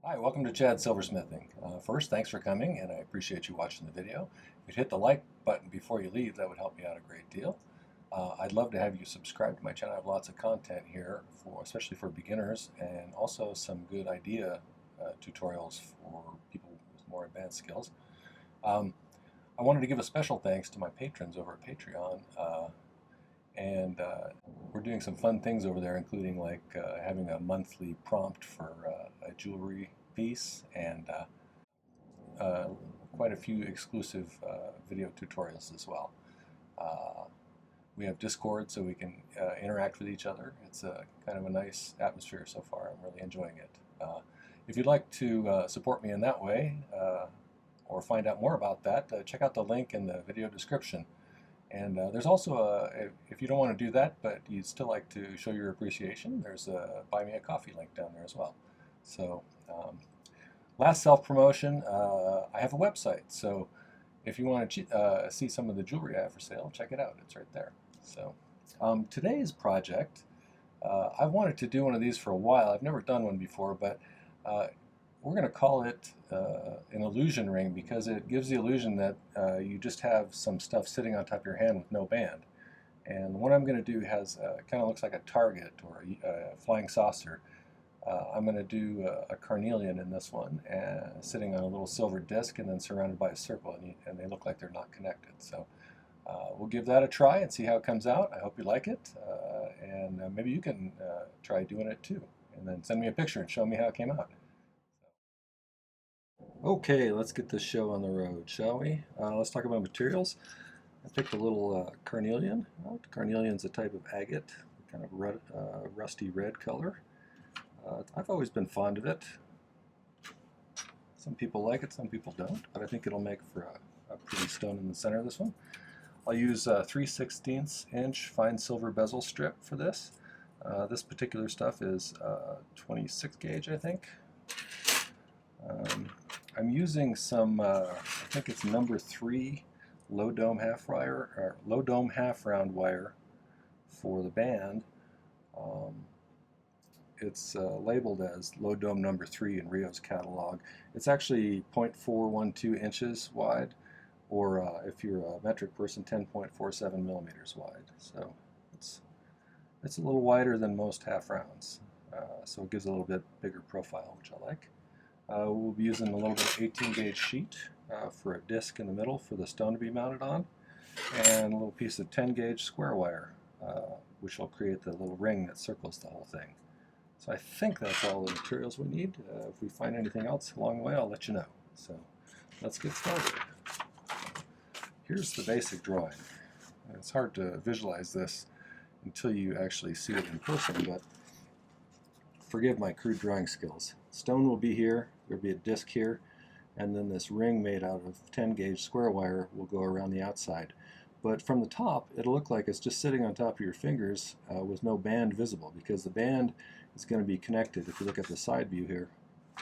Hi, welcome to Chad Silversmithing. First, thanks for coming, and I appreciate you watching the video. If you'd hit the like button before you leave, that would help me out a great deal. I'd love to have you subscribe to my channel. I have lots of content here, especially for beginners, and also some good idea tutorials for people with more advanced skills. I wanted to give a special thanks to my patrons over at Patreon. And we're doing some fun things over there, including like having a monthly prompt for a jewelry piece and quite a few exclusive video tutorials as well. We have Discord so we can interact with each other. It's kind of a nice atmosphere so far. I'm really enjoying it. If you'd like to support me in that way or find out more about that, check out the link in the video description. And there's also if you don't want to do that, but you'd still like to show your appreciation, there's a Buy Me a Coffee link down there as well. So last self-promotion, I have a website. So if you want to see some of the jewelry I have for sale, check it out. It's right there. So today's project, I've wanted to do one of these for a while. I've never done one before, but we're going to call it an illusion ring because it gives the illusion that you just have some stuff sitting on top of your hand with no band. And what I'm going to do has kind of looks like a target or a flying saucer. I'm going to do a carnelian in this one, sitting on a little silver disc and then surrounded by a circle, and they look like they're not connected. So we'll give that a try and see how it comes out. I hope you like it, and maybe you can try doing it too. And then send me a picture and show me how it came out. Okay, let's get this show on the road, shall we? Let's talk about materials. I picked a little carnelian. Carnelian's a type of agate, kind of rusty red color. I've always been fond of it. Some people like it, some people don't, but I think it'll make for a pretty stone in the center of this one. I'll use 3/16 inch fine silver bezel strip for this. This particular stuff is 26 gauge, I think. I'm using some, I think it's number 3 low dome half wire, or low dome half round wire for the band. It's labeled as low dome number 3 in Rio's catalog. It's actually 0.412 inches wide, or if you're a metric person, 10.47 millimeters wide. So it's a little wider than most half rounds, so it gives a little bit bigger profile, which I like. We'll be using a little bit of 18 gauge sheet for a disc in the middle for the stone to be mounted on, and a little piece of 10 gauge square wire, which will create the little ring that circles the whole thing. So I think that's all the materials we need. If we find anything else along the way, I'll let you know. So let's get started. Here's the basic drawing. It's hard to visualize this until you actually see it in person, but forgive my crude drawing skills. Stone will be here, there'll be a disc here, and then this ring made out of 10 gauge square wire will go around the outside. But from the top, it'll look like it's just sitting on top of your fingers with no band visible, because the band is going to be connected, if you look at the side view here,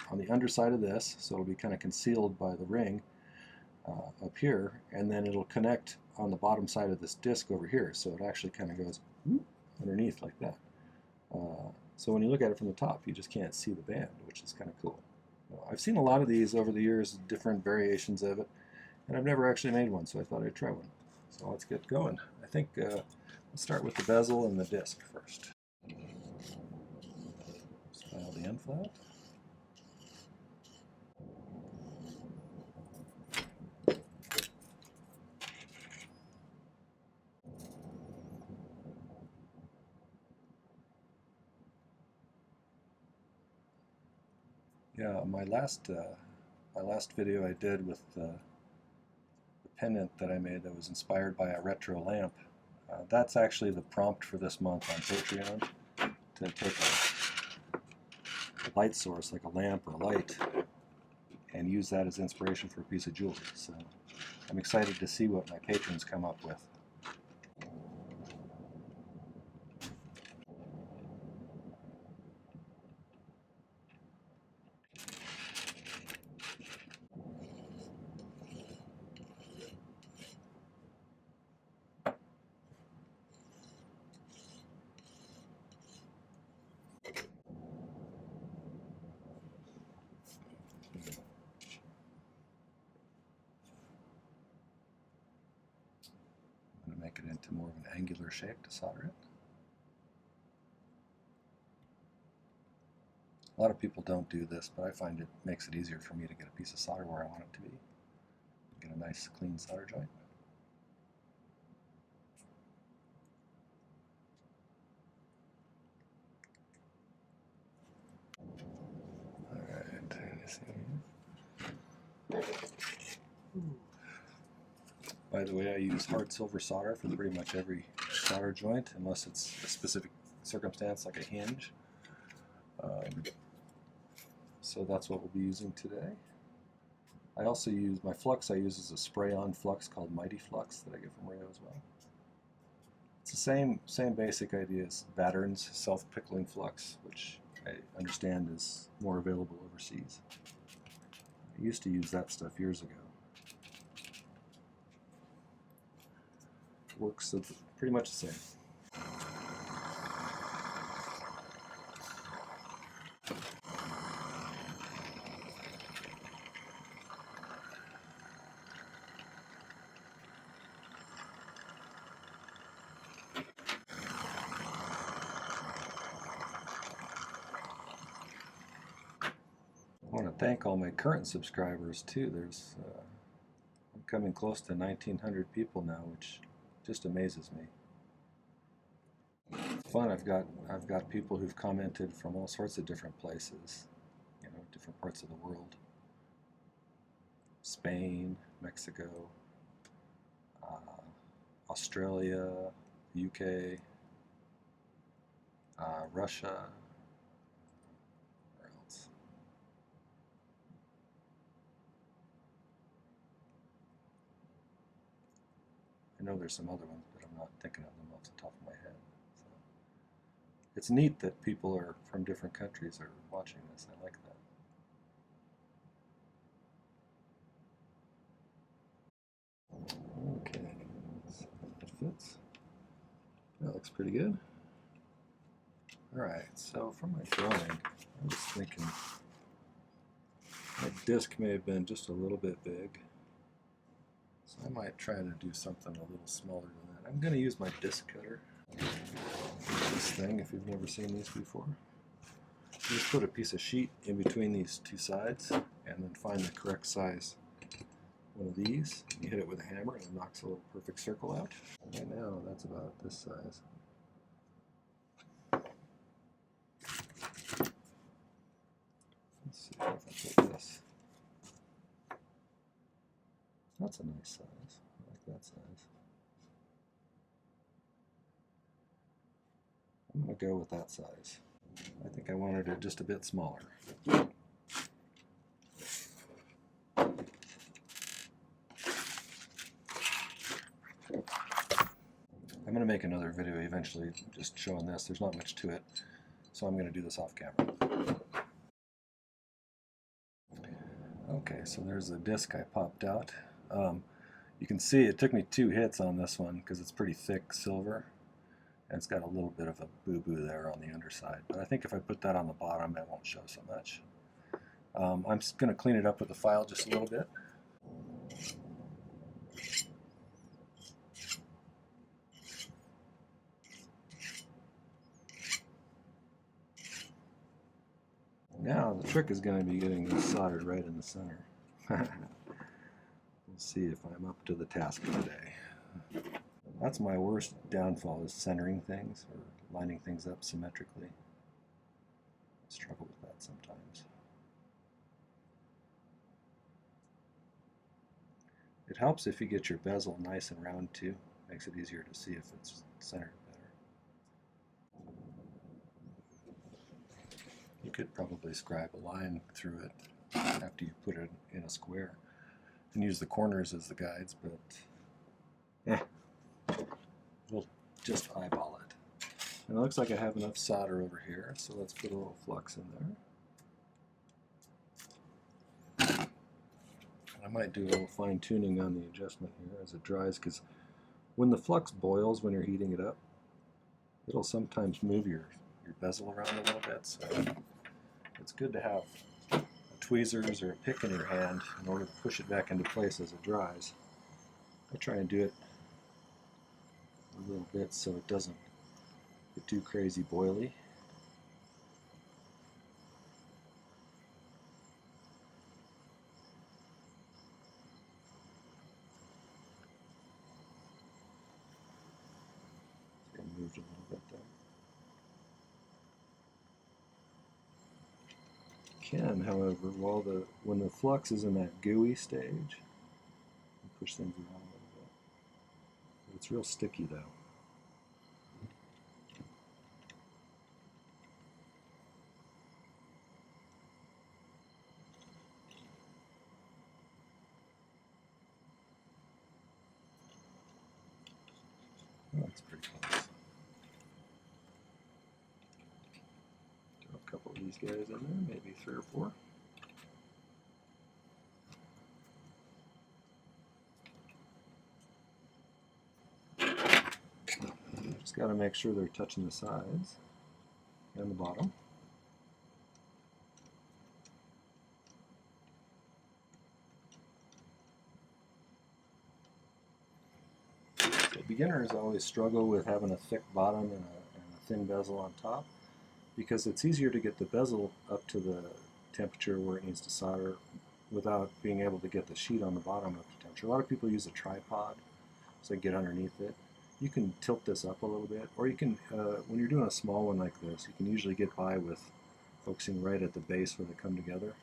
on the underside of this, so it'll be kind of concealed by the ring up here, and then it'll connect on the bottom side of this disc over here, so it actually kind of goes underneath like that. So when you look at it from the top, you just can't see the band, which is kind of cool. I've seen a lot of these over the years, different variations of it, and I've never actually made one, so I thought I'd try one. So let's get going. I think let's start with the bezel and the disc first. Just file the end flat. Yeah, my last video I did with the pendant that I made that was inspired by a retro lamp. That's actually the prompt for this month on Patreon, to take a light source like a lamp or a light and use that as inspiration for a piece of jewelry. So I'm excited to see what my patrons come up with. more of an angular shape to solder it. A lot of people don't do this, but I find it makes it easier for me to get a piece of solder where I want it to be. Get a nice clean solder joint. By the way, I use hard silver solder for pretty much every solder joint, unless it's a specific circumstance like a hinge. So that's what we'll be using today. I also use my flux. I use as a spray-on flux called My-T-Flux that I get from Rio as well. It's the same basic idea as Battern's self-pickling flux, which I understand is more available overseas. I used to use that stuff years ago. Works pretty much the same. I want to thank all my current subscribers too. There's I'm coming close to 1,900 people now, which just amazes me. It's fun. I've got people who've commented from all sorts of different places, you know, different parts of the world. Spain, Mexico, Australia, UK, Russia. Where else? I know there's some other ones, but I'm not thinking of them off the top of my head. So it's neat that people are from different countries are watching this. I like that. Okay, let's see if it fits. That looks pretty good. Alright, so for my drawing, I was thinking my disc may have been just a little bit big. So I might try to do something a little smaller than that. I'm going to use my disc cutter. This thing, if you've never seen these before. You just put a piece of sheet in between these two sides and then find the correct size one of these. You hit it with a hammer and it knocks a little perfect circle out. Right now that's about this size. Let's see if I can put this. That's a nice size. I like that size. I'm going to go with that size. I think I wanted it just a bit smaller. I'm going to make another video eventually just showing this. There's not much to it, so I'm going to do this off camera. Okay, so there's the disc I popped out. You can see it took me 2 hits on this one because it's pretty thick silver. And it's got a little bit of a boo-boo there on the underside. But I think if I put that on the bottom, it won't show so much. I'm just going to clean it up with the file just a little bit. Now the trick is going to be getting this soldered right in the center. We'll see if I'm up to the task today. That's my worst downfall, is centering things or lining things up symmetrically. I struggle with that sometimes. It helps if you get your bezel nice and round too. Makes it easier to see if it's centered better. You could probably scribe a line through it after you put it in a square and use the corners as the guides, but we'll just eyeball it. And it looks like I have enough solder over here, so let's put a little flux in there. I might do a little fine tuning on the adjustment here as it dries, because when the flux boils when you're heating it up, it'll sometimes move your bezel around a little bit, so it's good to have tweezers or a pick in your hand in order to push it back into place as it dries. I try and do it a little bit so it doesn't get too crazy boily. Moved a little bit there. Can, however, when the flux is in that gooey stage, push things around a little bit. It's real sticky though. Oh, that's pretty close. Throw a couple of these guys in there, maybe 3 or 4. Just got to make sure they're touching the sides and the bottom. So beginners always struggle with having a thick bottom and a thin bezel on top, because it's easier to get the bezel up to the temperature where it needs to solder without being able to get the sheet on the bottom up to temperature. A lot of people use a tripod so they get underneath it. You can tilt this up a little bit, or you can, when you're doing a small one like this, you can usually get by with focusing right at the base where they come together.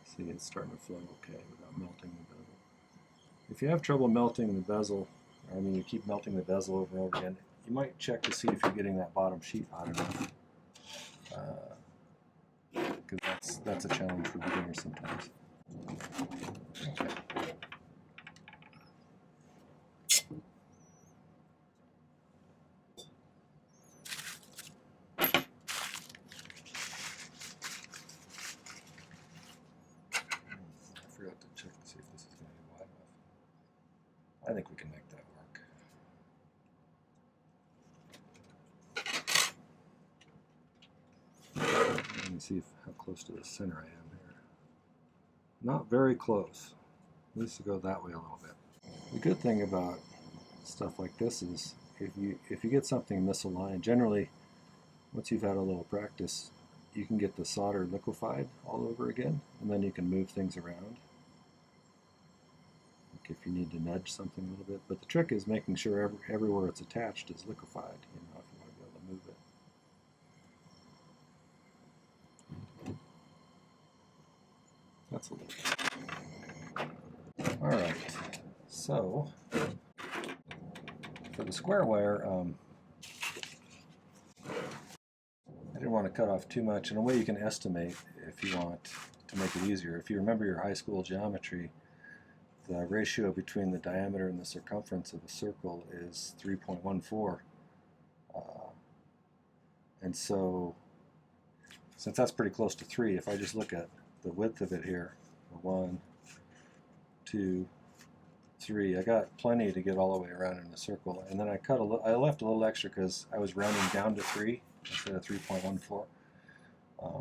See, it's starting to flow okay without melting the bezel. If you have trouble melting the bezel, I mean you keep melting the bezel over and over again, you might check to see if you're getting that bottom sheet hot enough. Because that's a challenge for beginners sometimes. Okay. I forgot to check to see if this is going to be wide enough. I think we can make that work. Let me see how close to the center I am here. Not very close. It needs to go that way a little bit. The good thing about stuff like this is if you get something misaligned, generally once you've had a little practice, you can get the solder liquefied all over again, and then you can move things around. Like if you need to nudge something a little bit. But the trick is making sure everywhere it's attached is liquefied, you know, if you want to be able to move it. That's a little. All right, so for the square wire, I didn't want to cut off too much. In a way you can estimate if you want to make it easier. If you remember your high school geometry, the ratio between the diameter and the circumference of a circle is 3.14. And so, since that's pretty close to 3, if I just look at the width of it here, 1, 2, 3, I got plenty to get all the way around in the circle. And then I left a little extra because I was rounding down to 3 instead of 3.14.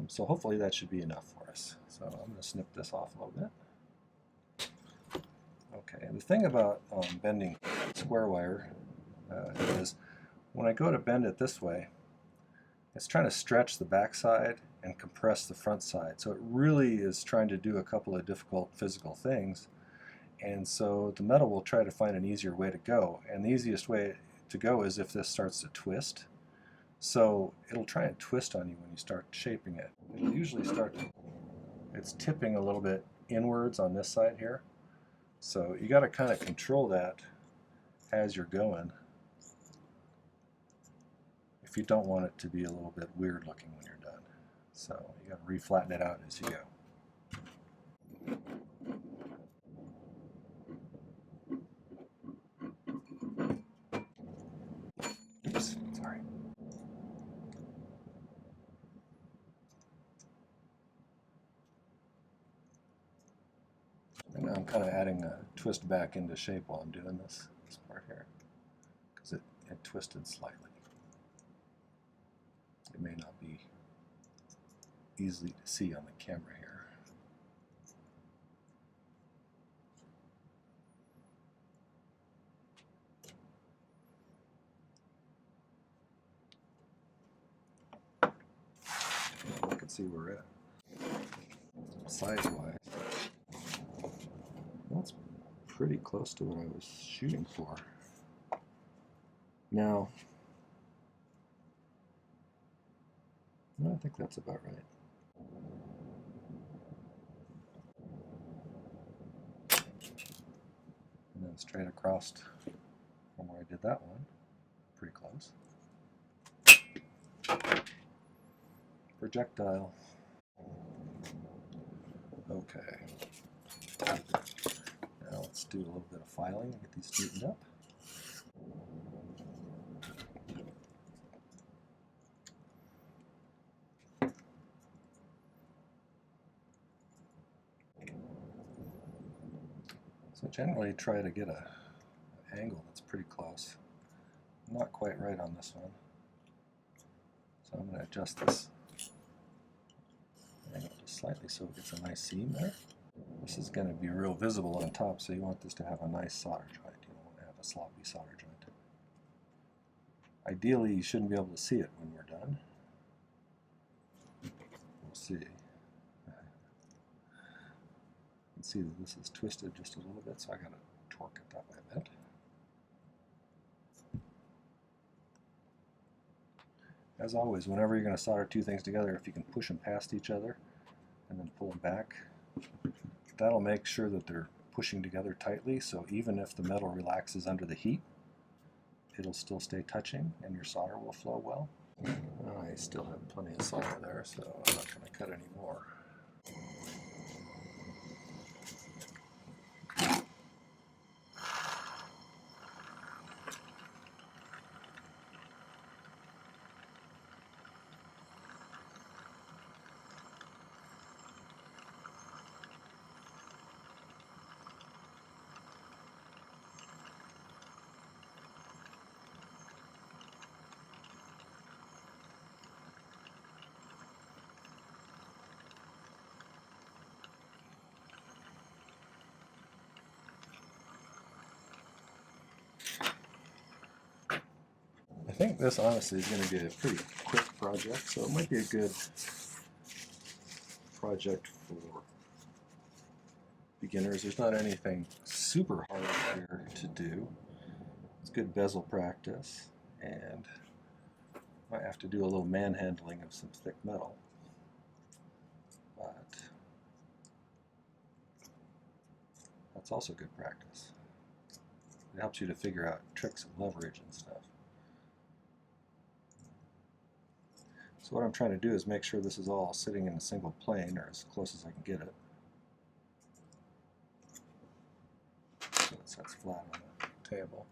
So hopefully that should be enough for us. So I'm going to snip this off a little bit. Okay, and the thing about bending square wire is when I go to bend it this way, it's trying to stretch the back side and compress the front side. So it really is trying to do a couple of difficult physical things. And so the metal will try to find an easier way to go. And the easiest way to go is if this starts to twist. So it'll try and twist on you when you start shaping it. It'll usually start to, it's tipping a little bit inwards on this side here. So you got to kind of control that as you're going if you don't want it to be a little bit weird looking when you're done. So you got to re-flatten it out as you go. Oops, sorry. And now I'm kind of adding a twist back into shape while I'm doing this part here, because it twisted slightly. It may not be easily to see on the camera here. see where we're at. Size-wise, that's pretty close to what I was shooting for. Now, I think that's about right. And then straight across from where I did that one, pretty close. Projectile. Okay. Now let's do a little bit of filing and get these straightened up. So generally try to get an angle that's pretty close. Not quite right on this one. So I'm going to adjust this angle just slightly so it gets a nice seam there. This is going to be real visible on top, so you want this to have a nice solder joint. You don't want to have a sloppy solder joint. Ideally, you shouldn't be able to see it when we're done. We'll see. You can see that this is twisted just a little bit, so I got to torque it that way a bit. As always, whenever you're going to solder two things together, if you can push them past each other and then pull them back, that'll make sure that they're pushing together tightly, so even if the metal relaxes under the heat, it'll still stay touching and your solder will flow well. I still have plenty of solder there, so I'm not going to cut any more. I think this honestly is going to be a pretty quick project, so it might be a good project for beginners. There's not anything super hard here to do. It's good bezel practice, and might have to do a little manhandling of some thick metal, but that's also good practice. It helps you to figure out tricks of leverage and stuff. So what I'm trying to do is make sure this is all sitting in a single plane, or as close as I can get it, so it sets flat on the table.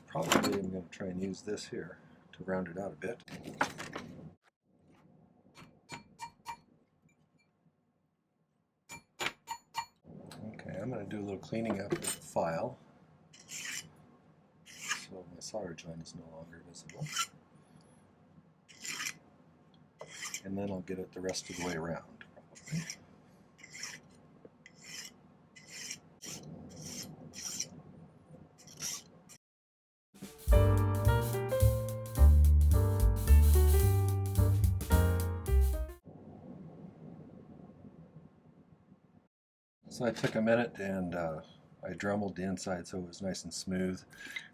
Probably I'm going to try and use this here to round it out a bit. Okay, I'm going to do a little cleaning up with the file, so my solder joint is no longer visible. And then I'll get it the rest of the way around, probably. So I took a minute and I dremeled the inside so it was nice and smooth.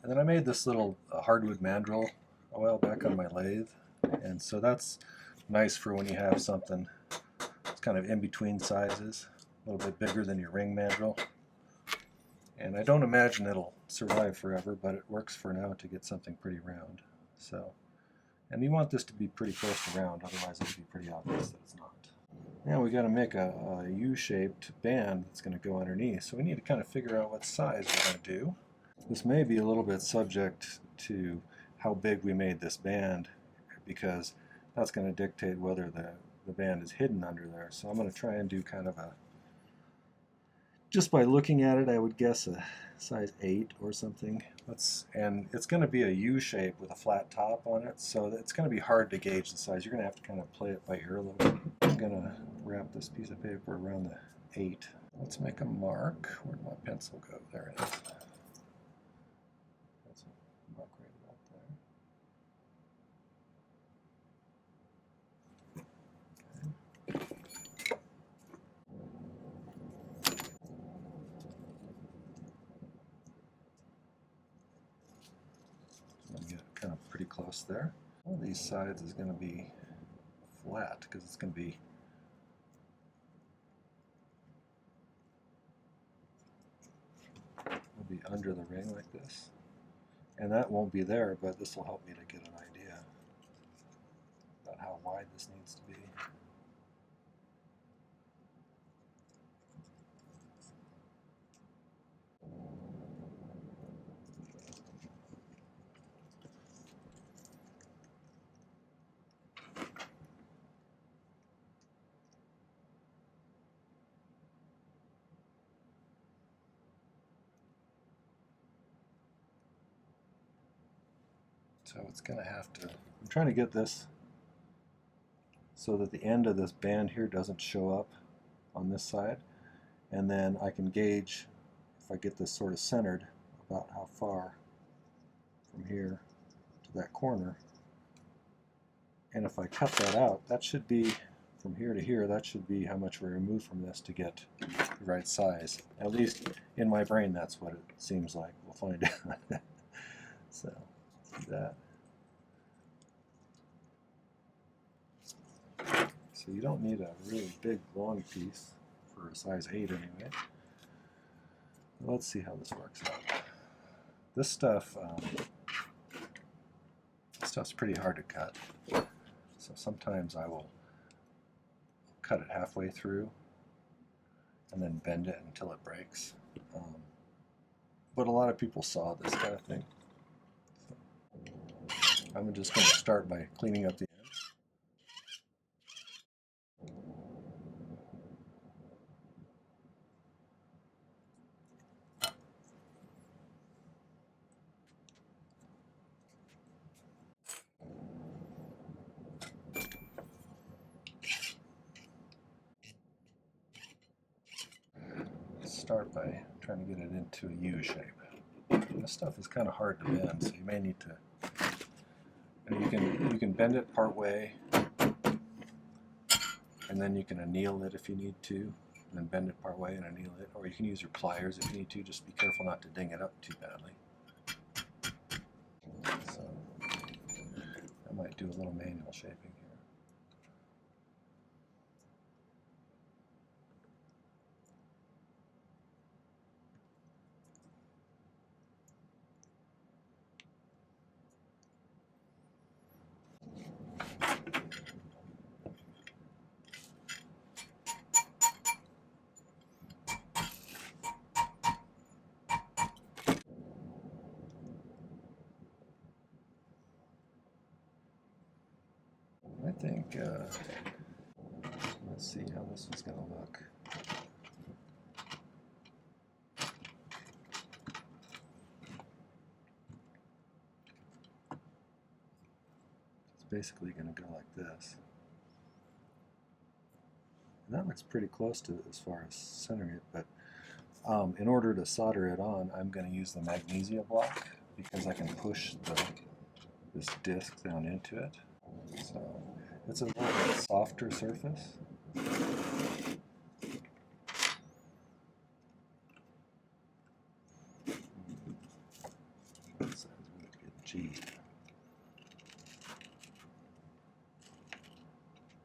And then I made this little hardwood mandrel a while back on my lathe. And so that's nice for when you have something that's kind of in between sizes, a little bit bigger than your ring mandrel. And I don't imagine it'll survive forever, but it works for now to get something pretty round. So, and you want this to be pretty close to round, otherwise it'll be pretty obvious that it's not. Now we got to make a U-shaped band that's going to go underneath, so we need to kind of figure out what size we're going to do. This may be a little bit subject to how big we made this band, because that's going to dictate whether the band is hidden under there. So I'm going to try and do kind of a, just by looking at it, I would guess a size 8 or something. And it's going to be a U shape with a flat top on it, so it's going to be hard to gauge the size. You're going to have to kind of play it by ear a little bit. I'm going to wrap this piece of paper around the 8. Let's make a mark. Where'd my pencil go? There it is. That's a mark right about there. almost there. One of these sides is going to be flat because it's going to be under the ring like this. And that won't be there, but this will help me to get an idea about how wide this needs to be. So it's going to have to, I'm trying to get this so that the end of this band here doesn't show up on this side, and then I can gauge, if I get this sort of centered, about how far from here to that corner. And if I cut that out, that should be, from here to here, that should be how much we remove from this to get the right size. At least in my brain, that's what it seems like. We'll find out. So, see that. So you don't need a really big, long piece for a size 8 anyway. Let's see how this works out. This stuff's pretty hard to cut. So sometimes I will cut it halfway through and then bend it until it breaks. But a lot of people saw this kind of thing. So I'm just going to start by cleaning up the ends. Start by trying to get it into a U shape. This stuff is kind of hard to bend, so you may need to. You can bend it part way, and then you can anneal it if you need to, and then bend it part way and anneal it, or you can use your pliers if you need to. Just be careful not to ding it up too badly. So I might do a little manual shaping here. I think, let's see how this is going to look. It's basically going to go like this. And that looks pretty close to it as far as centering it, but in order to solder it on, I'm going to use the magnesia block because I can push this disc down into it. So it's a little bit softer surface. So I'm going to get G.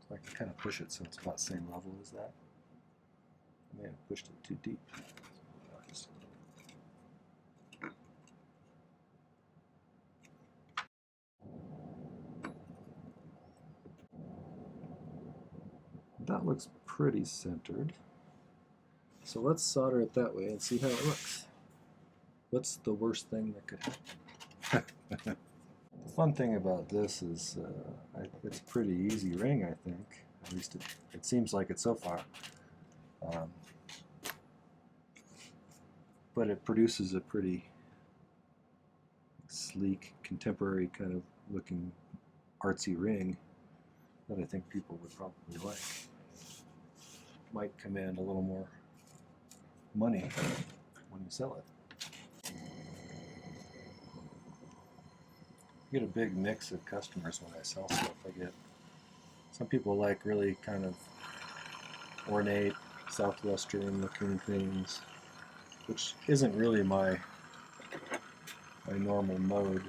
So I can kind of push it so it's about the same level as that. I may have pushed it too deep. That looks pretty centered. So let's solder it that way and see how it looks. What's the worst thing that could happen? The fun thing about this is it's a pretty easy ring, I think. At least it seems like it so far. But it produces a pretty sleek, contemporary kind of looking artsy ring that I think people would probably like. Might command a little more money when you sell it. I get a big mix of customers when I sell stuff. I get some people like really kind of ornate, southwestern looking things, which isn't really my normal mode.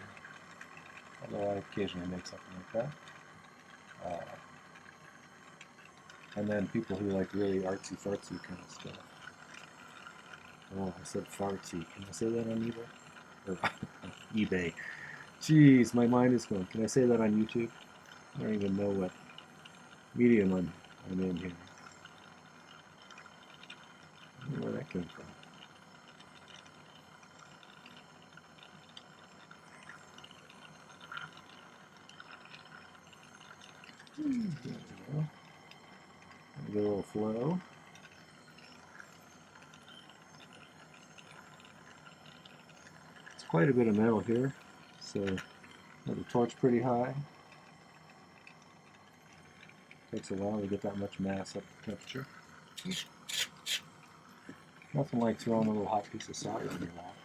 although I occasionally make something like that. And then people who like really artsy-fartsy kind of stuff. Oh, I said fartsy. Can I say that on eBay? Or eBay. Jeez, my mind is going. Can I say that on YouTube? I don't even know what medium I'm in here. I don't know where that came from. There we go. Get a little flow. It's quite a bit of metal here, so have the torch pretty high. Takes a while to get that much mass up to temperature. Nothing like throwing a little hot piece of solder in your lap.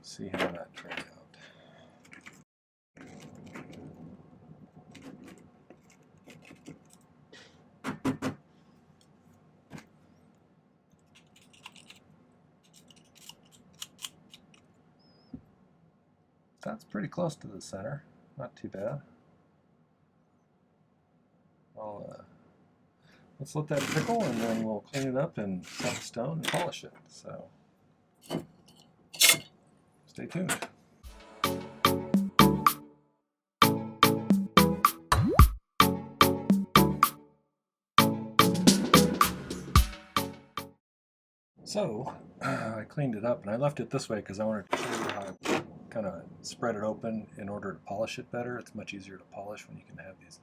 See how that turned out. That's pretty close to the center. Not too bad. Let's let that trickle, and then we'll clean it up and set the stone and polish it. So stay tuned. So I cleaned it up, and I left it this way because I wanted to show you how I kind of spread it open in order to polish it better. It's much easier to polish when you can have these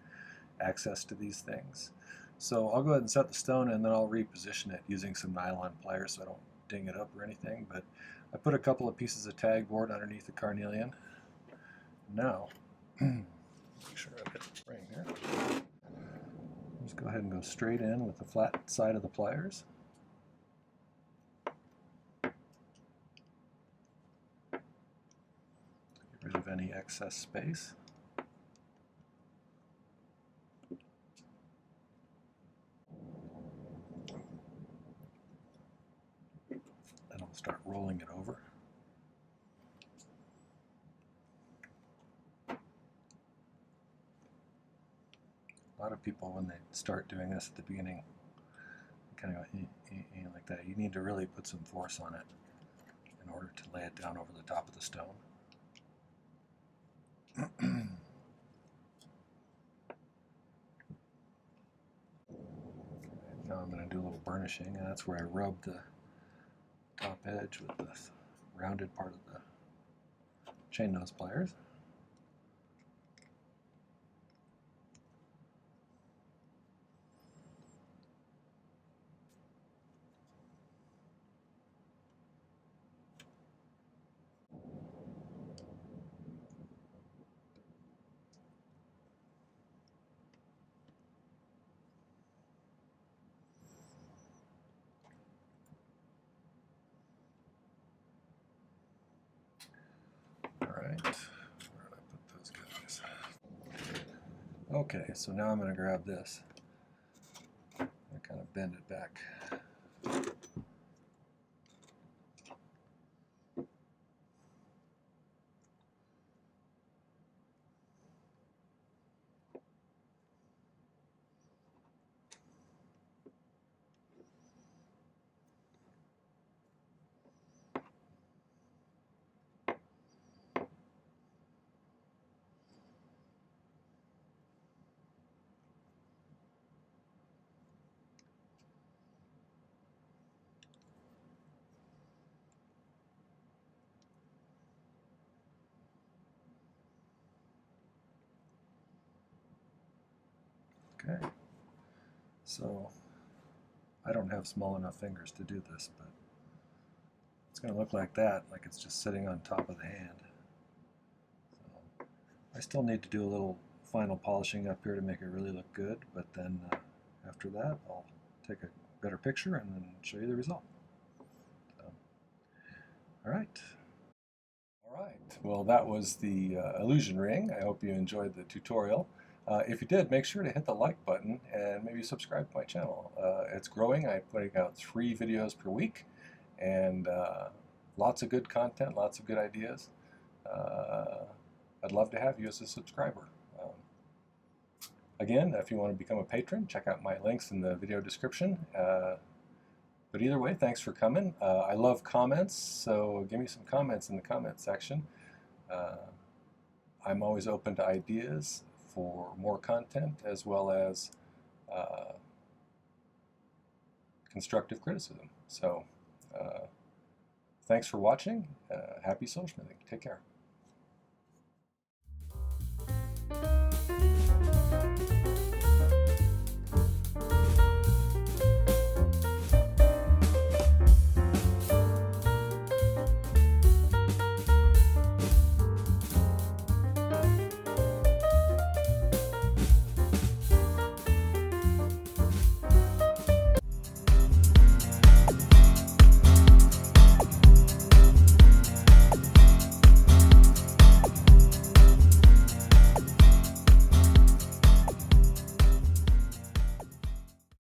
access to these things. So I'll go ahead and set the stone, and then I'll reposition it using some nylon pliers so I don't ding it up or anything. But I put a couple of pieces of tag board underneath the carnelian. Now, make sure I get the frame here. Just go ahead and go straight in with the flat side of the pliers. Get rid of any excess space. Then I'll start rolling it over. A lot of people, when they start doing this at the beginning, kind of go like that. You need to really put some force on it in order to lay it down over the top of the stone. Now I'm going to do a little burnishing, and that's where I rub the top edge with the rounded part of the chain nose pliers. Alright, where did I put those guys? Okay, so now I'm going to grab this and kind of bend it back. Okay, so I don't have small enough fingers to do this, but it's going to look like that, like it's just sitting on top of the hand. So I still need to do a little final polishing up here to make it really look good, but then after that I'll take a better picture and then show you the result. So, all right. All right, well that was the illusion ring. I hope you enjoyed the tutorial. If you did, make sure to hit the like button and maybe subscribe to my channel. It's growing. I'm putting out 3 videos per week, and lots of good content, lots of good ideas. I'd love to have you as a subscriber. Again, if you want to become a patron, check out my links in the video description. But either way, thanks for coming. I love comments, so give me some comments in the comment section. I'm always open to ideas for more content, as well as constructive criticism. So thanks for watching. Happy silversmithing. Take care.